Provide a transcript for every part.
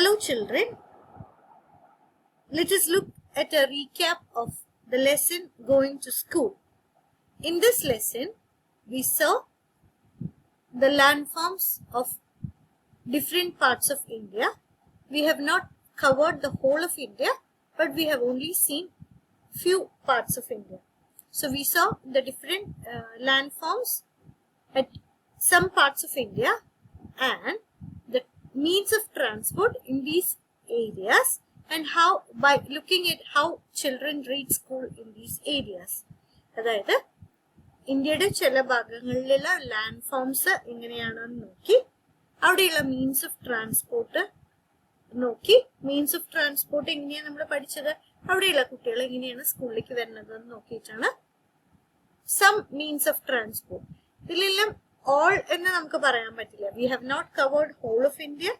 Hello children, let us look at a recap of the lesson going to school. In this lesson, we saw the landforms of different parts of India. We have not covered the whole of India, but we have only seen few parts of India. So we saw the different landforms at some parts of India and the means of transport in these areas and how by looking at how children reach school in these areas. അതായത് ഇന്ത്യയുടെ ചില ഭാഗങ്ങളിലുള്ള land forms എങ്ങനെയാണെന്ന് നോക്കി അവിടെയുള്ള means of transport നോക്കി means of transport എങ്ങനെയാണ് നമ്മൾ പഠിച്ചത് അവിടെയുള്ള കുട്ടികൾ എങ്ങനെയാണ് സ്കൂളിലേക്ക് വരുന്നത് എന്ന് നോക്കിയിട്ടാണ് സം മീൻസ് ഓഫ് ട്രാൻസ്പോർട്ട്. ഇതിലെല്ലാം all എന്ന് നമുക്ക് പറയാൻ പറ്റില്ല. We have not covered whole of India,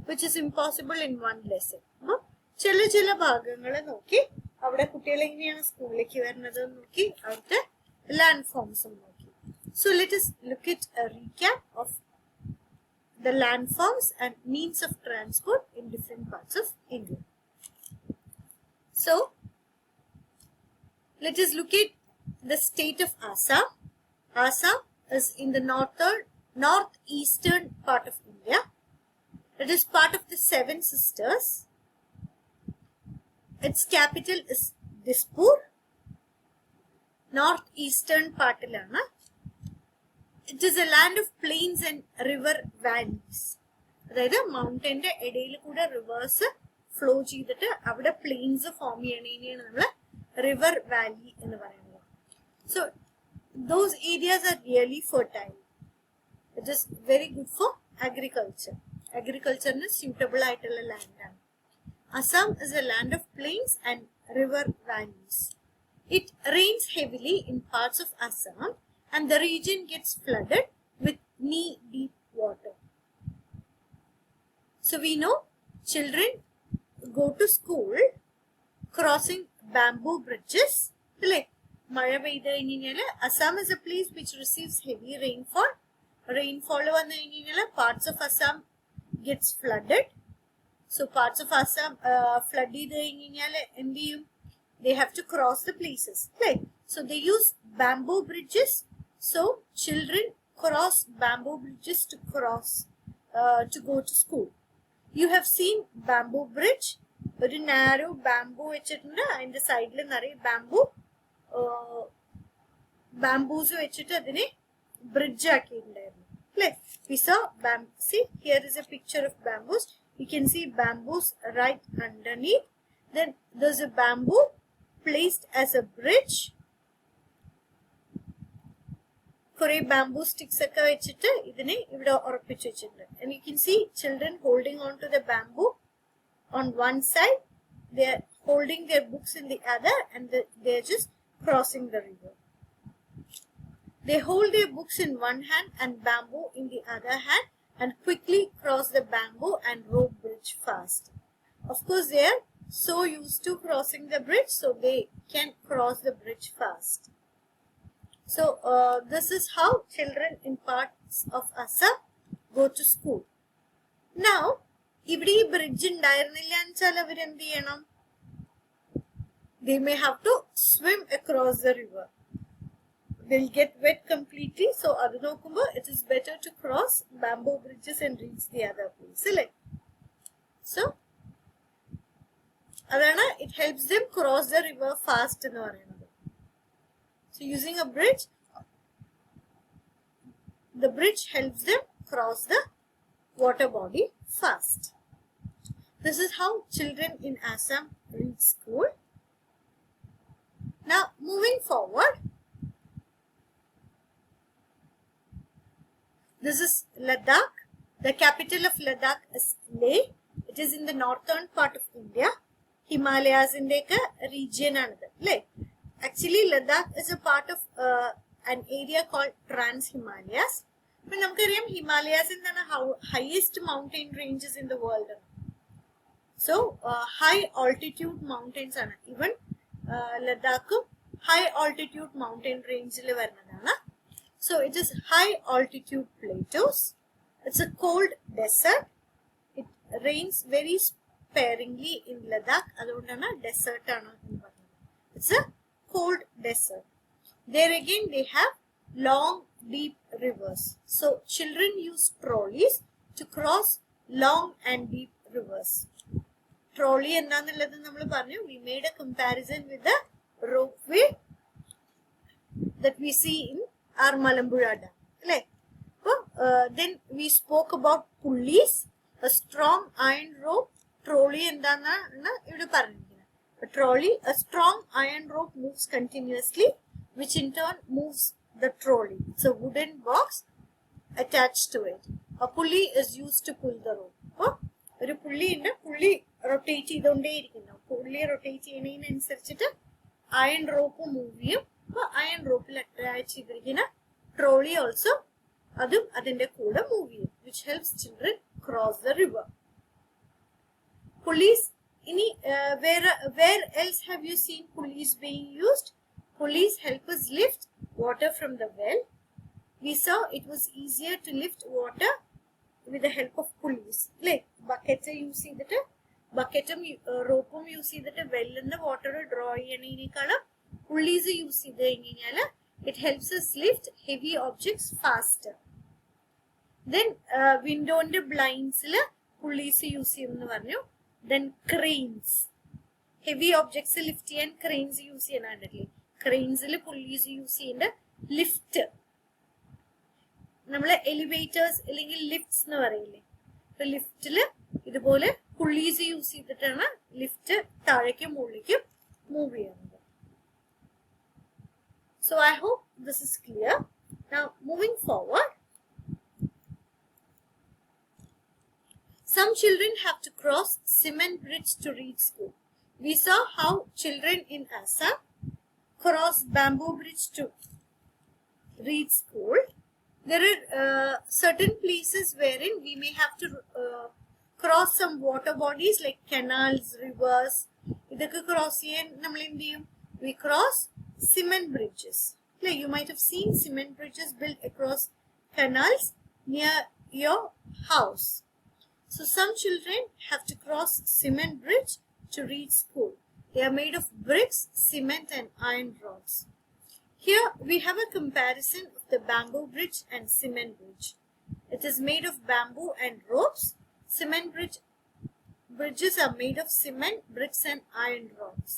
which is impossible in one lesson. അപ്പോൾ ചില ഭാഗങ്ങൾ നോക്കി അവിടെ കുട്ടികൾ എങ്ങനെയാണ് സ്കൂളിലേക്ക് വരുന്നത് നോക്കി അവിടുത്തെ ലാൻഡ് ഫോംസും നോക്കി. So let us look at a recap of the landforms and means of transport in different parts of India. So let us look at the state of Assam. Assam is in the northeastern part of India. It is part of the Seven Sisters. Its capital is Dispur. Northeastern part ilana. It is a land of plains and river valleys. അതായത് മൗണ്ടന്റെ ഇടയിൽ കൂടെ reverse flow ചെയ്തിട്ട് അവിടെ planes form ചെയ്യണേനെയാണ് നമ്മൾ river Valley എന്ന് പറയുന്നത്. So those areas are really fertile. It is very good for agriculture. Agriculture is suitable aayittulla land aanu. Assam is a land of plains and river valleys. It rains heavily in parts of Assam and the region gets flooded with knee-deep water. So we know children go to school crossing bamboo bridges. മഴ പെയ്ത് കഴിഞ്ഞാൽ Assam is a place which receives heavy rainfall. Rainfall വന്നു കഴിഞ്ഞാൽ parts of Assam gets flooded. So parts of Assam flood ചെയ്ത് കഴിഞ്ഞാൽ എന്ത് ചെയ്യും? They have to cross the places അല്ലേ. So they use bamboo bridges. So children cross bamboo bridges to cross to go to school. You have seen bamboo bridge. ഒരു narrow bamboo വെച്ചിട്ടുണ്ട്, അതിന്റെ സൈഡിൽ നിറയെ ബാംബൂസ് വെച്ചിട്ട് അതിനെ ബ്രിഡ്ജ് ആക്കിയിട്ടുണ്ടായിരുന്നു അല്ലേ. See, here is a picture of bamboos. You can see bamboos right underneath. Then there's a bamboo placed as a bridge. കുറെ bamboo sticks ഒക്കെ വെച്ചിട്ട് ഇതിനെ ഇവിടെ ഉറപ്പിച്ചു വെച്ചിട്ടുണ്ട്. And you can see children holding on to the bamboo on one side. They are holding their books in the other and they are just crossing the river. They hold their books in one hand and bamboo in the other hand and quickly cross the bamboo and rope bridge fast. Of course, they are so used to crossing the bridge, so they can cross the bridge fast. So this is how children in parts of Assam go to school. Now, ഇവിടെ ഈ bridge ഉണ്ടായിരുന്നില്ല എന്ന് വെച്ചാൽ അവരെന്ത് ചെയ്യണം? They may have to swim across the river. They'll get wet completely. So, adu nokkumbo it is better to cross bamboo bridges and reach the other place. So, adana it helps them cross the river fast ennu parayunnathu. So, using a bridge, the bridge helps them cross the water body fast. This is how children in Assam reach school. Now, moving forward, this is Ladakh. The capital of Ladakh is Leh. It is in the northern part of India. Himalayas in the region. Actually, Ladakh is a part of an area called Trans-Himalayas. But Himalayas is the highest mountain ranges in the world. So, high altitude mountains are even Ladakh high altitude mountain range il varnadana. So it is high altitude plateaus. It's a cold desert. It rains very sparingly in Ladakh. അതുകൊണ്ടാണ് desert ആണ് എന്ന് പറയുന്നത്. It's a cold desert. There again they have long deep rivers. So children use trolleys to cross long and deep rivers. Trolley എന്താന്നുള്ളത് നമ്മൾ പറഞ്ഞു. We made a comparison with the ropeway that we see in our Malambuzha Dam. Then we spoke about pulleys, a strong iron rope. Trolley എന്താണ് ഇവിടെ പറഞ്ഞിരിക്കുന്നത്. A trolley, a strong iron rope moves continuously, which in turn moves the trolley. It's a wooden box attached to it. A pulley is used to pull the rope. ഒരു പുള്ളി ഉണ്ട്, പുള്ളി rotate ചെയ്തുകൊണ്ടേയിരിക്കുന്നു. പുള്ളി rotate ചെയ്യുന്നതിനനുസരിച്ചിട്ട് iron rope move ചെയ്യും. അപ്പൊ iron റോപ്പിൽ attach ചെയ്തിരിക്കുന്ന trolley also അതും അതിന്റെ കൂടെ മൂവ് ചെയ്യും, which helps children cross the river. Pulleys, where else have you seen pulleys being used? Pulleys help us lift water from the well. We saw it was easier to lift water with the help of pulleys. Like bucket use ചെയ്തിട്ട് ബക്കറ്റും റോപ്പും use ചെയ്തിട്ട് വെല്ലിന്റെ water draw ചെയ്യണേക്കാളും pulleys use ചെയ്ത് കഴിഞ്ഞാൽ it helps us lift heavy objects faster. Then വിൻഡോന്റെ ബ്ലൈൻഡ്സിൽ pulleys use ചെയ്യുമെന്ന് പറഞ്ഞു. Then cranes, heavy objects lift ചെയ്യാൻ cranes use ചെയ്യാനായിട്ടില്ലേ. ക്രെയിൻസിൽ pulleys use ചെയ്യേണ്ട lift, നമ്മള് elevators അല്ലെങ്കിൽ ലിഫ്റ്റ്സ് എന്ന് പറയില്ലേ, ഇപ്പൊ ലിഫ്റ്റില് ഇതുപോലെ പുള്ളീസ് യൂസ് ചെയ്തിട്ടാണ് ലിഫ്റ്റ് താഴേക്കും മുകളിലേക്കും മൂവ് ചെയ്യുന്നത്. So I hope this is clear. Now moving forward, some children have to cross cement bridge to reach school. We saw how children in Assam cross bamboo bridge to reach school. There are certain places wherein we may have to cross some water bodies like canals, rivers. Idakku cross cheyan nammal endu cheyum, we cross cement bridges. Like you might have seen cement bridges built across canals near your house. So some children have to cross cement bridge to reach school. They are made of bricks, cement and iron rods. Here we have a comparison of the bamboo bridge and cement bridge. It is made of bamboo and ropes. Cement bridges are made of cement, bricks and iron rods.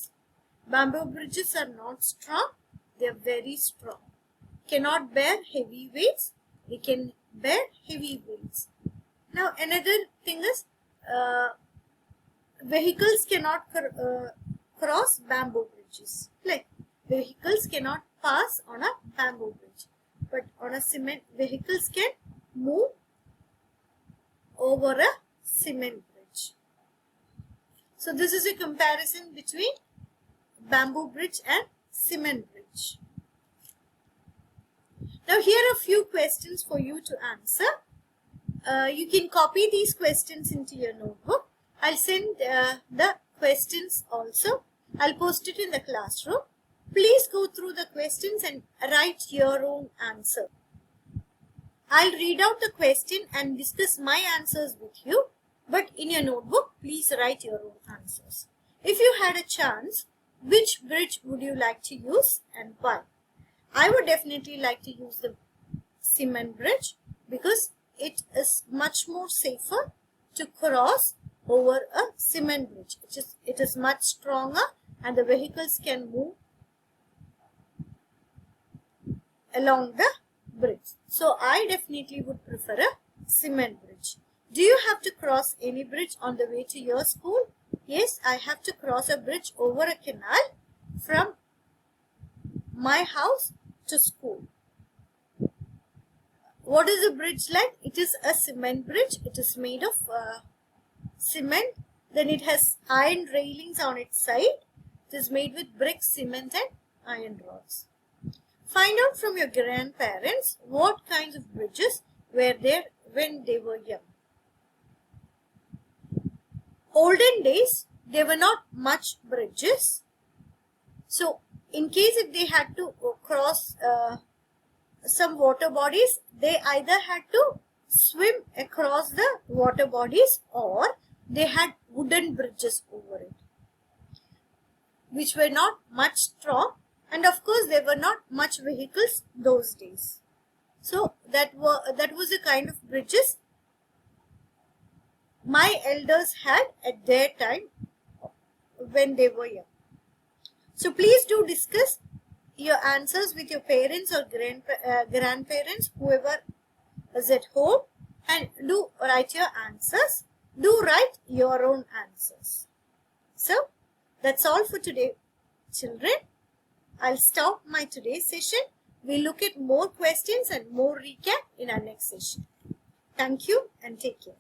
Bamboo bridges are not strong. They are very strong. Cannot bear heavy weights. They can bear heavy weights. Now another thing is vehicles cannot cross bamboo bridges. Like vehicles cannot pass on a bamboo bridge, but on a cement, vehicles can move over a cement bridge. So this is a comparison between bamboo bridge and cement bridge. Now here are a few questions for you to answer. You can copy these questions into your notebook. I'll send the questions also. I'll post it in the classroom. Please go through the questions and write your own answer. I'll read out the question and discuss my answers with you, but in your notebook, please write your own answers. If you had a chance, which bridge would you like to use and why? I would definitely like to use the cement bridge because it is much more safer to cross over a cement bridge. It is much stronger and the vehicles can move along the bridge. So I definitely would prefer a cement bridge. Do you have to cross any bridge on the way to your school? Yes, I have to cross a bridge over a canal from my house to school. What is the bridge like? It is a cement bridge. It is made of cement. Then it has iron railings on its side. It is made with bricks, cement and iron rods. Find out from your grandparents what kinds of bridges were there when they were young. Olden days, there were not much bridges. So, in case if they had to cross some water bodies, they either had to swim across the water bodies or they had wooden bridges over it, which were not much strong, and of course there were not much vehicles those days. So that was the kind of bridges my elders had at their time when they were young. So please do discuss your answers with your parents or grandparents, whoever is at home, and do write your answers. Do write your own answers. So that's all for today, children. I'll stop my today's session. We'll look at more questions and more recap in our next session. Thank you and take care.